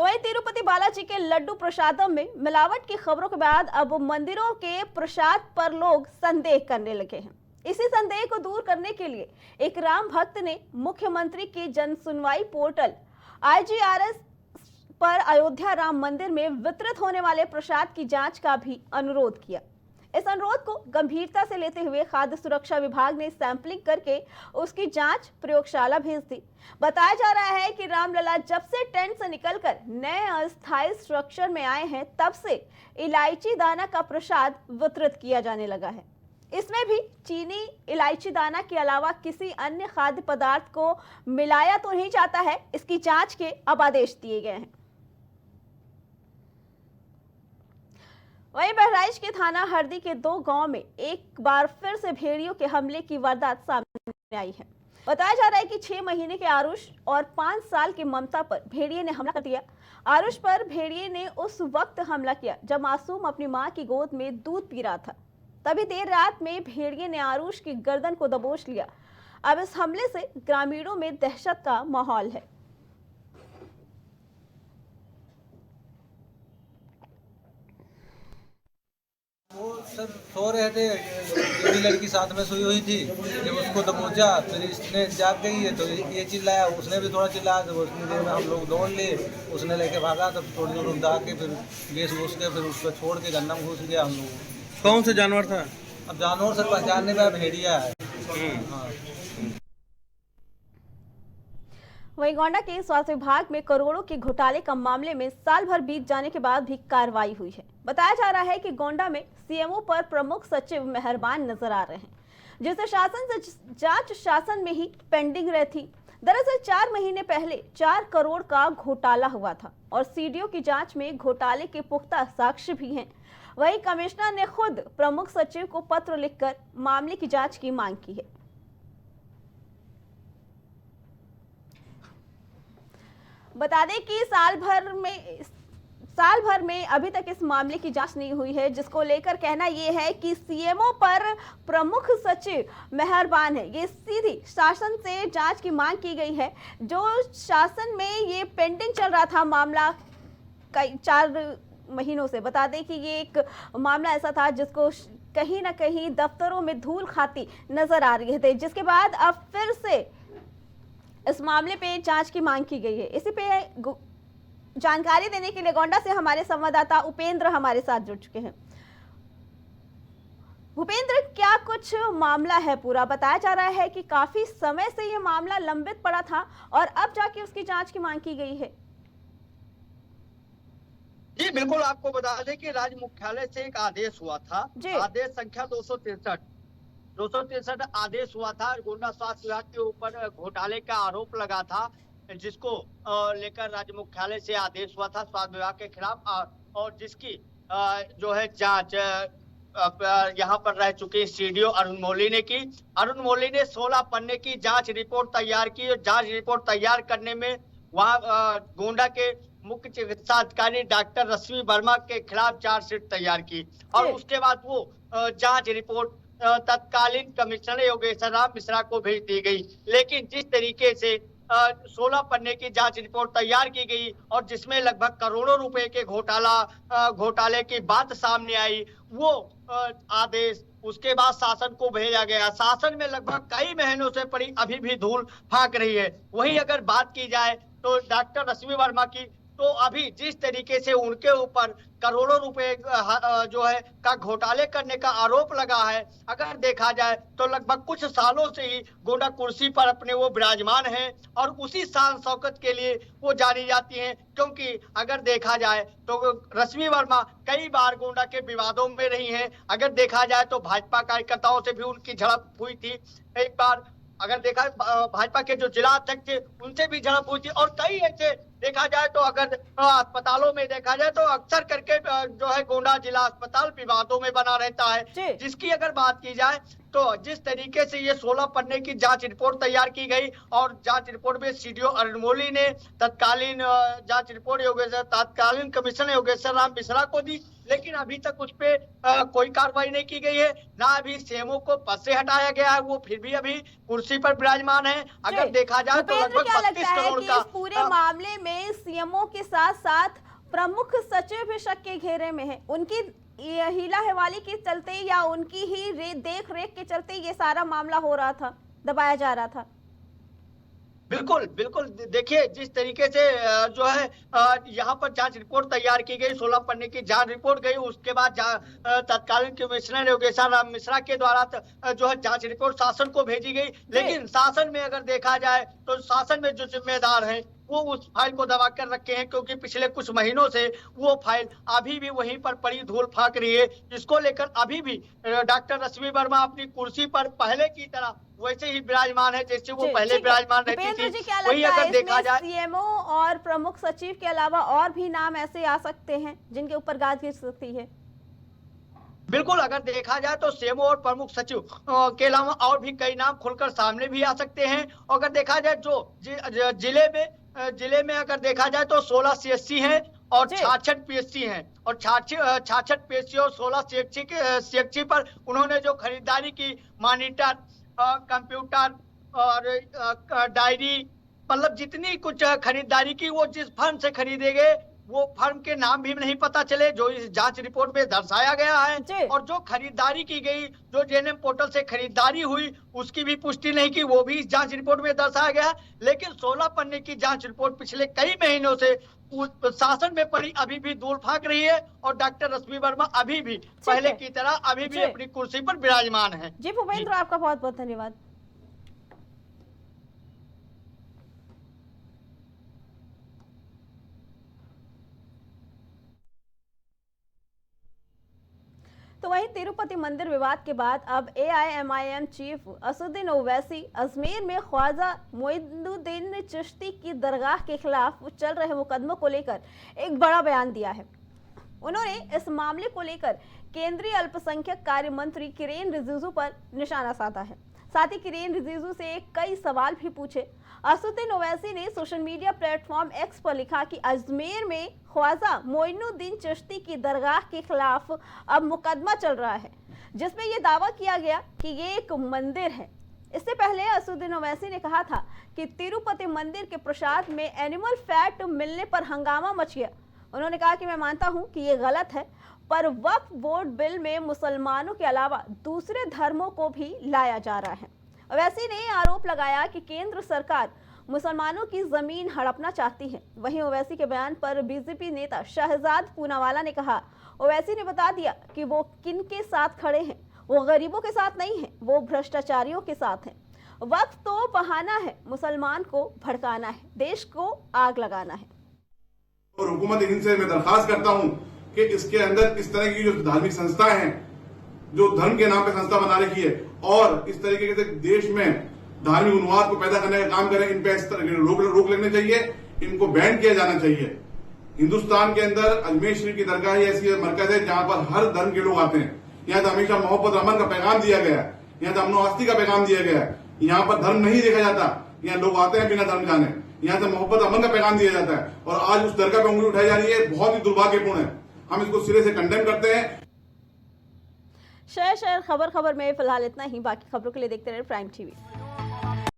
तो वहीं तिरुपति बालाजी के लड्डू प्रसादम में मिलावट की खबरों के बाद अब मंदिरों के प्रसाद पर लोग संदेह करने लगे हैं। इसी संदेह को दूर करने के लिए एक राम भक्त ने मुख्यमंत्री की जन सुनवाई पोर्टल IGRS पर अयोध्या राम मंदिर में वितरित होने वाले प्रसाद की जांच का भी अनुरोध किया। इस अनुरोध को गंभीरता से लेते हुए खाद्य सुरक्षा विभाग ने सैंपलिंग करके उसकी जांच प्रयोगशाला भेज दी। बताया जा रहा है कि रामलला जब से टेंट से निकलकर नए अस्थायी स्ट्रक्चर में आए हैं, तब से इलायची दाना का प्रसाद वितरित किया जाने लगा है। इसमें भी चीनी इलायची दाना के अलावा किसी अन्य खाद्य पदार्थ को मिलाया तो नहीं जाता है। इसकी जांच के अब आदेश दिए गए हैं। वहीं बहराइच के थाना हरदी के 2 गांव में एक बार फिर से भेड़ियों के हमले की वारदात सामने आई है। बताया जा रहा है कि 6 महीने के आरुष और 5 साल की ममता पर भेड़िए ने हमला कर दिया। आरुष पर भेड़िए ने उस वक्त हमला किया जब मासूम अपनी मां की गोद में दूध पी रहा था। तभी देर रात में भेड़िए ने आरुष की गर्दन को दबोच लिया। अब इस हमले से ग्रामीणों में दहशत का माहौल है। वो सर सो रहे थे, मेरी लड़की साथ में सोई हुई थी। जब उसको दबोचा फिर इसने जाग गई है तो ये चिल्लाया, उसने भी थोड़ा चिल्लाया। तो उतनी देर में हम लोग दौड़ लिए, उसने लेके भागा। तब थोड़ी दूर उड़ा के फिर गैस घुस के फिर उसको छोड़ के गन्ना में घुस गया हम लोग। कौन सा जानवर था? अब जानवर सर पहचानने में भेड़िया है। हाँ। वहीं गोंडा के स्वास्थ्य विभाग में करोड़ों के घोटाले का मामले में साल भर बीत जाने के बाद भी कार्रवाई हुई है। बताया जा रहा है कि गोंडा में CMO पर प्रमुख सचिव मेहरबान नजर आ रहे हैं, जिससे शासन से जांच शासन में ही पेंडिंग रहती। दरअसल 4 महीने पहले 4 करोड़ का घोटाला हुआ था और CDO की जांच में घोटाले के पुख्ता साक्ष्य भी हैं। वहीं कमिश्नर ने खुद प्रमुख सचिव को पत्र लिखकर मामले की जांच की मांग की है। बता दें कि साल भर में अभी तक इस मामले की जांच नहीं हुई है, जिसको लेकर कहना यह है कि CMO पर प्रमुख सचिव मेहरबान है। ये सीधी शासन से जांच की मांग की गई है। जो शासन में ये पेंडिंग चल रहा था मामला कई 4 महीनों से। बता दें कि ये एक मामला ऐसा था जिसको कहीं ना कहीं दफ्तरों में धूल खाती नजर आ रही थी, जिसके बाद अब फिर से इस मामले पे जांच की मांग की गई है। इसी पे जानकारी देने के लिए गोंडा से हमारे संवाददाता उपेंद्र हमारे साथ जुड़ चुके हैं। भूपेंद्र, क्या कुछ मामला है पूरा? बताया जा रहा है कि काफी समय से ये मामला लंबित पड़ा था और अब जाके उसकी जांच की मांग की गई है। जी बिल्कुल, आपको बता दें कि राज्य मुख्यालय से एक आदेश हुआ था, आदेश संख्या 263 आदेश हुआ था। गोंडा स्वास्थ्य विभाग के ऊपर घोटाले का आरोप लगा था, जिसको लेकर राज्य मुख्यालय से आदेश हुआ था स्वास्थ्य विभाग के खिलाफ, और जिसकी जो है जांच यहाँ पर रह चुके CDO अरुण मौली ने की। अरुण मौली ने 16 पन्ने की जांच रिपोर्ट तैयार की और जांच रिपोर्ट तैयार करने में वहाँ गोंडा के मुख्य चिकित्सा अधिकारी डॉक्टर रश्मि वर्मा के खिलाफ चार्जशीट तैयार की और उसके बाद वो जांच रिपोर्ट तत्कालीन कमिश्नर योगेश्वर राम मिश्रा को भेज दी गई। लेकिन जिस तरीके से 16 पन्ने की जांच रिपोर्ट तैयार की गई और जिसमें लगभग करोड़ों रुपए के घोटाले की बात सामने आई, वो आदेश उसके बाद शासन को भेजा गया। शासन में लगभग कई महीनों से पड़ी अभी भी धूल फाक रही है। वहीं अगर बात की जाए तो डॉक्टर रश्मि वर्मा की, तो अभी जिस तरीके से उनके ऊपर करोड़ों रुपए जो है का घोटाले करने का आरोप लगा है, अगर देखा जाए तो लगभग कुछ सालों से ही गोंडा कुर्सी पर अपने वो विराजमान हैं और उसी शान शौकत के लिए वो जानी जाती हैं। क्योंकि अगर देखा जाए तो रश्मि वर्मा कई बार गोंडा के विवादों में रही हैं। अगर देखा जाए तो भाजपा कार्यकर्ताओं से भी उनकी झड़प हुई थी। एक बार अगर देखा भाजपा के जो जिला अध्यक्ष थे उनसे भी झड़प हुई थी और कई ऐसे देखा जाए तो अगर अस्पतालों में देखा जाए तो अक्सर करके जो है गोंडा जिला अस्पताल विवादों में बना रहता है। जिसकी अगर बात की जाए तो जिस तरीके से ये 16 पन्ने की जांच रिपोर्ट तैयार की गई और जांच रिपोर्ट में CDO अरुण मौली ने तत्कालीन जांच रिपोर्ट तत्कालीन कमिश्नर योगेश्वर राम मिश्रा को दी, लेकिन अभी तक उस पे कोई कार्रवाई नहीं की गई है। ना अभी CMO को पद से हटाया गया है, वो फिर भी अभी कुर्सी पर विराजमान है। अगर देखा जाए तो लगभग 32 करोड़ का पूरे मामले में सीएमओ के साथ साथ प्रमुख सचिव भी शक के घेरे में है। उनकी हीला हवाली के चलते या उनकी ही देख रेख के चलते ये सारा मामला हो रहा था, दबाया जा रहा था। बिल्कुल बिल्कुल, देखिए जिस तरीके से जो है यहाँ पर जांच रिपोर्ट तैयार की गई, 16 पन्ने की जांच रिपोर्ट गई, उसके बाद तत्कालीन कमिश्नर योगेश्वर राम मिश्रा के द्वारा जो है जांच रिपोर्ट शासन को भेजी गई। लेकिन शासन में अगर देखा जाए तो शासन में जो जिम्मेदार हैं वो उस फाइल को दबा कर रखे हैं, क्योंकि पिछले कुछ महीनों से वो फाइल अभी भी वहीं पर पड़ी धूल फाक रही है, जिसको लेकर अभी भी डॉक्टर रश्मि वर्मा अपनी कुर्सी पर पहले की तरह वैसे ही विराजमान है जैसे वो पहले विराजमान रहती थी। वही अगर देखा जाए सीएमओ और प्रमुख सचिव के अलावा और भी नाम ऐसे आ सकते हैं जिनके ऊपर गाज गिर सकती है। बिल्कुल, अगर देखा जाए तो सीएमओ और प्रमुख सचिव के अलावा और भी कई नाम खुलकर सामने भी आ सकते हैं। अगर देखा जाए जो जिले में अगर देखा जाए तो 16 सीएचसी हैं और 66 पीएचसी हैं, और 66 पीएचसी और 16 सीएचसी पर उन्होंने जो खरीदारी की, मॉनिटर, कंप्यूटर और डायरी, मतलब जितनी कुछ खरीदारी की, वो जिस फर्म से खरीदे गए वो फर्म के नाम भी नहीं पता चले, जो इस जांच रिपोर्ट में दर्शाया गया है। और जो खरीदारी की गई, जो जेएनएम पोर्टल से खरीदारी हुई, उसकी भी पुष्टि नहीं की, वो भी इस जांच रिपोर्ट में दर्शाया गया। लेकिन 16 पन्ने की जांच रिपोर्ट पिछले कई महीनों से शासन में पड़ी अभी भी धूल फाक रही है, और डॉक्टर रश्मि वर्मा अभी भी पहले की तरह अभी भी अपनी कुर्सी पर विराजमान है। जी भूपेंद्र, आपका बहुत बहुत धन्यवाद। तो वहीं तिरुपति मंदिर विवाद के बाद अब एआईएमआईएम चीफ असदुद्दीन ओवैसी अजमेर में ख्वाजा मोइनुद्दीन चिश्ती की दरगाह के खिलाफ चल रहे मुकदमों को लेकर एक बड़ा बयान दिया है। उन्होंने इस मामले को लेकर केंद्रीय अल्पसंख्यक कार्य मंत्री किरेन रिजिजू पर निशाना साधा है। साथ ही किरेन रिजिजू से कई सवाल भी पूछे। असदुद्दीन ओवैसी ने सोशल मीडिया प्लेटफॉर्म एक्स पर लिखा कि अजमेर में ख्वाजा मोइनुद्दीन चिश्ती की दरगाह के खिलाफ अब मुकदमा चल रहा है, जिसमें यह दावा किया गया कि ये एक मंदिर है। इससे पहले असदुद्दीन ओवैसी ने कहा था कि तिरुपति मंदिर के प्रसाद में एनिमल फैट मिलने पर हंगामा मच गया। उन्होंने कहा कि मैं मानता हूं कि ये गलत है, पर वक्फ बोर्ड बिल में मुसलमानों के अलावा दूसरे धर्मों को भी लाया जा रहा है। ओवैसी ने आरोप लगाया कि केंद्र सरकार मुसलमानों की जमीन हड़पना चाहती है। वहीं ओवैसी के बयान पर बीजेपी नेता शहजाद पूनावाला ने कहा, ओवैसी ने बता दिया कि वो किन के साथ खड़े हैं। वो गरीबों के साथ नहीं है, वो भ्रष्टाचारियों के साथ हैं। वक्त तो बहाना है, मुसलमान को भड़काना है, देश को आग लगाना है। और हुकूमत हिंद से मैं दरखास्त करता हूं कि इसके अंदर इस तरह की जो धार्मिक संस्थाएं हैं, जो धर्म के नाम पे संस्था बना रखी है, और इस तरीके से देश में धार्मिक उन्माद को पैदा करने का काम करें, इन पे इस तरह रोक लगनी चाहिए, इनको बैन किया जाना चाहिए। हिंदुस्तान के अंदर अजमेर शरीफ की दरगाह ऐसी मरकज है जहां पर हर धर्म के लोग आते हैं। यहाँ तो हमेशा मोहब्बत अमन का पैगाम दिया गया है, यहाँ तो अमनो आस्ती का पैगाम दिया गया है। यहाँ पर धर्म नहीं देखा जाता, यहाँ लोग आते हैं बिना धर्म जाने। यहाँ से मोहब्बत अमन का पैगाम दिया जाता है, और आज उस दरगाह पे उंगली उठाई जा रही है, बहुत ही दुर्भाग्यपूर्ण है। हम इसको सिरे से कंडेम करते हैं। शहर खबर में फिलहाल इतना ही। बाकी खबरों के लिए देखते रहे प्राइम टीवी।